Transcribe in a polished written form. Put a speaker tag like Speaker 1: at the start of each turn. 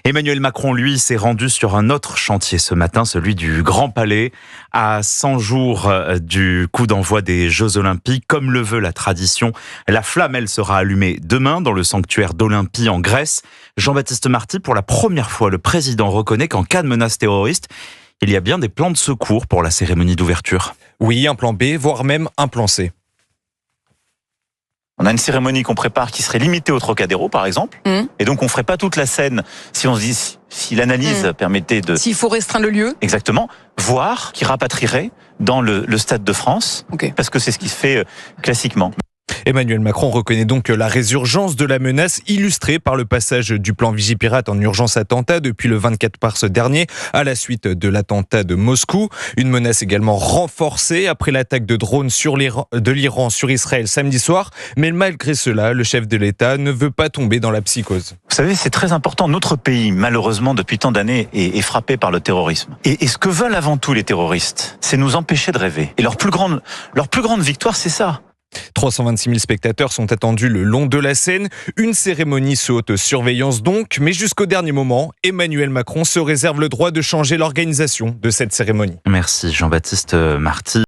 Speaker 1: Emmanuel Macron, lui, s'est rendu sur un autre chantier ce matin, celui du Grand Palais, à 100 jours du coup d'envoi des Jeux Olympiques. Comme le veut la tradition, la flamme, elle, sera allumée demain dans le sanctuaire d'Olympie en Grèce. Jean-Baptiste Marty, pour la première fois, le président reconnaît qu'en cas de menace terroriste, il y a bien des plans de secours pour la cérémonie d'ouverture.
Speaker 2: Oui, un plan B, voire même un plan C.
Speaker 3: On a une cérémonie qu'on prépare qui serait limitée au Trocadéro, par exemple. Et donc, on ne ferait pas toute la scène si on se dit, si l'analyse permettait de...
Speaker 4: S'il faut restreindre le lieu.
Speaker 3: Exactement. Voire qui rapatrierait dans le Stade de France.
Speaker 4: Okay.
Speaker 3: Parce que c'est ce qui se fait classiquement.
Speaker 2: Emmanuel Macron reconnaît donc la résurgence de la menace illustrée par le passage du plan Vigipirate en urgence attentat depuis le 24 mars dernier à la suite de l'attentat de Moscou. Une menace également renforcée après l'attaque de drones de l'Iran sur Israël samedi soir. Mais malgré cela, le chef de l'État ne veut pas tomber dans la psychose.
Speaker 3: Vous savez, c'est très important. Notre pays, malheureusement, depuis tant d'années, est frappé par le terrorisme. Et ce que veulent avant tout les terroristes, c'est nous empêcher de rêver. Et leur plus grande victoire, c'est ça.
Speaker 2: 326 000 spectateurs sont attendus le long de la Seine. Une cérémonie sous haute surveillance donc, mais jusqu'au dernier moment, Emmanuel Macron se réserve le droit de changer l'organisation de cette cérémonie.
Speaker 1: Merci Jean-Baptiste Marty.